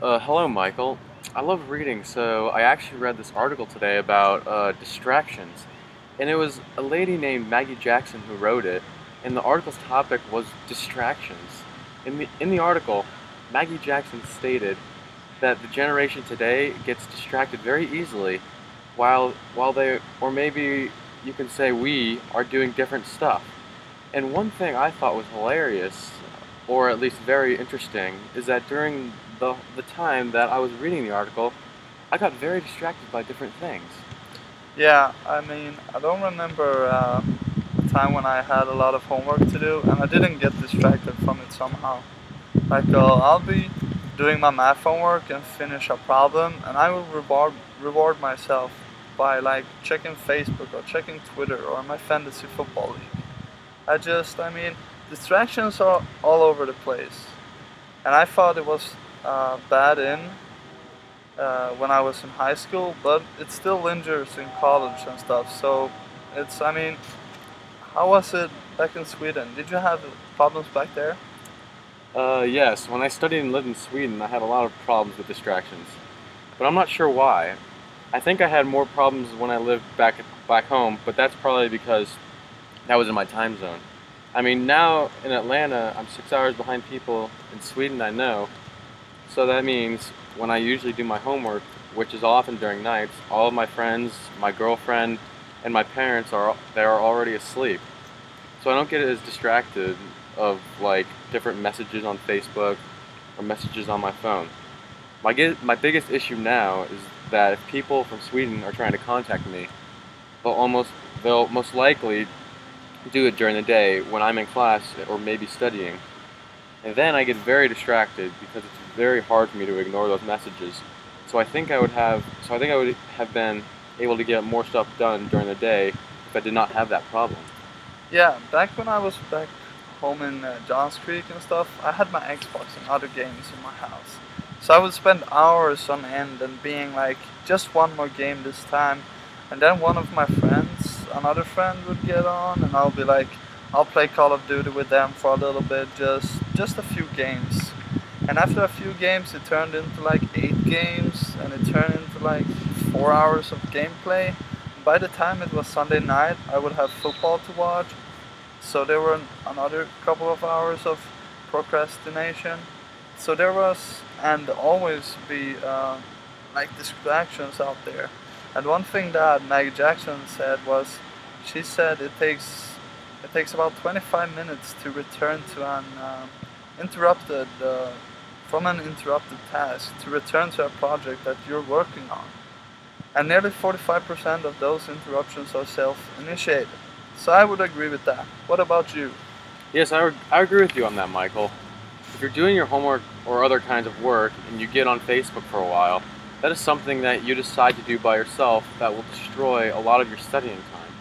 Hello, Michael. I love reading, so I actually read this article today about distractions. And it was a lady named Maggie Jackson who wrote it, and the article's topic was distractions. In the article, Maggie Jackson stated that the generation today gets distracted very easily while they, or maybe you can say we, are doing different stuff. And one thing I thought was hilarious, or at least very interesting, is that during the time that I was reading the article, I got very distracted by different things. Yeah, I mean, I don't remember a time when I had a lot of homework to do and I didn't get distracted from it somehow. I'll be doing my math homework and finish a problem, and I will reward myself by checking Facebook or checking Twitter or my fantasy football league. I mean, distractions are all over the place, and I thought it was bad when I was in high school, but it still lingers in college and stuff. So I mean, how was it back in Sweden? Did you have problems back there? Yes, when I studied and lived in Sweden, I had a lot of problems with distractions, but I'm not sure why. I think I had more problems when I lived back home, but that's probably because that was in my time zone. I mean, now in Atlanta, I'm 6 hours behind people in Sweden I know, so that means when I usually do my homework, which is often during nights, all of my friends, my girlfriend, and my parents are already asleep. So I don't get as distracted of like different messages on Facebook or messages on my phone. My biggest issue now is that if people from Sweden are trying to contact me, they'll almost they'll most likely do it during the day when I'm in class or maybe studying. And then I get very distracted because it's very hard for me to ignore those messages. So I think I would have been able to get more stuff done during the day if I did not have that problem. Yeah, back when I was back home in Johns Creek and stuff, I had my Xbox and other games in my house. So I would spend hours on end and being like, just one more game this time. And then one of my friends, another friend would get on and I'll be like, I'll play Call of Duty with them for a little bit, just a few games. And after a few games it turned into like 8 games and it turned into like 4 hours of gameplay. By the time it was Sunday night, I would have football to watch, so there were another couple of hours of procrastination. So there was and always be distractions out there. And one thing that Maggie Jackson said was, she said it takes about 25 minutes to return to an interrupted from an interrupted task to return to a project that you're working on. And nearly 45% of those interruptions are self-initiated. So I would agree with that. What about you? Yes, I agree with you on that, Michael. If you're doing your homework or other kinds of work and you get on Facebook for a while, that is something that you decide to do by yourself that will destroy a lot of your studying time.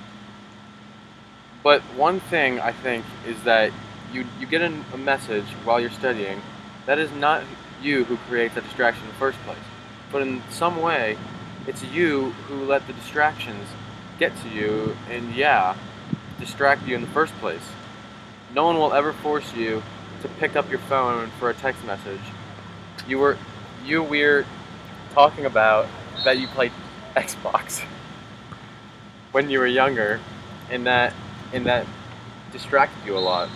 But one thing I think is that you get a message while you're studying that is not you who creates that distraction in the first place. But in some way, it's you who let the distractions get to you and, yeah, distract you in the first place. No one will ever force you to pick up your phone for a text message. You were you were talking about that you played Xbox when you were younger, and that distracted you a lot.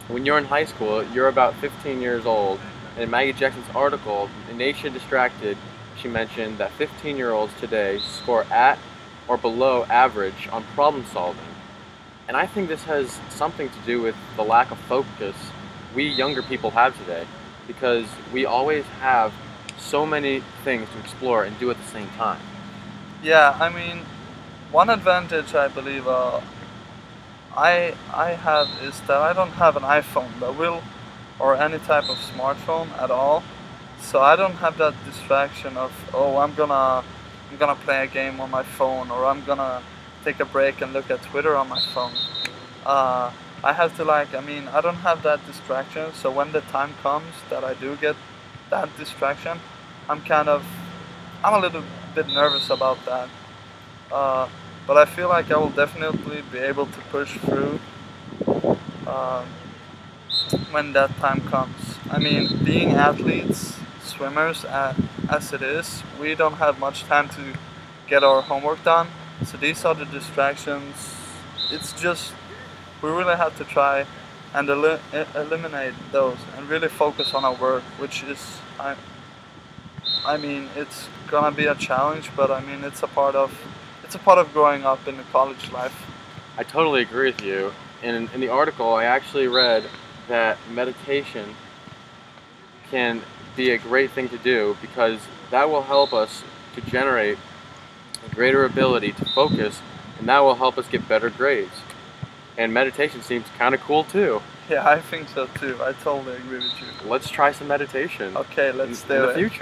When you're in high school, you're about 15 years old, and in Maggie Jackson's article, "A Nation Distracted," she mentioned that 15-year-olds today score at or below average on problem solving. And I think this has something to do with the lack of focus we younger people have today, because we always have so many things to explore and do at the same time. Yeah, I mean, one advantage I believe I have is that I don't have an iPhone that will or any type of smartphone at all. So I don't have that distraction of, oh, I'm gonna play a game on my phone, or I'm gonna take a break and look at Twitter on my phone. Uh, I have to I mean, I don't have that distraction. So when the time comes that I do get that distraction, I'm kind of I'm a little bit nervous about that. Uh, but I feel like I will definitely be able to push through uh, when that time comes. I mean, being athletes, swimmers as it is. We don't have much time to get our homework done. So these are the distractions. It's just, we really have to try and eliminate those and really focus on our work, which is, I mean, it's gonna be a challenge, but I mean, it's a part of growing up in the college life. I totally agree with you. In the article, I actually read that meditation can be a great thing to do because that will help us to generate a greater ability to focus, and that will help us get better grades. And meditation seems kind of cool too. Yeah, I think so too. I totally agree with you. Let's try some meditation. Okay, let's do in the it. future.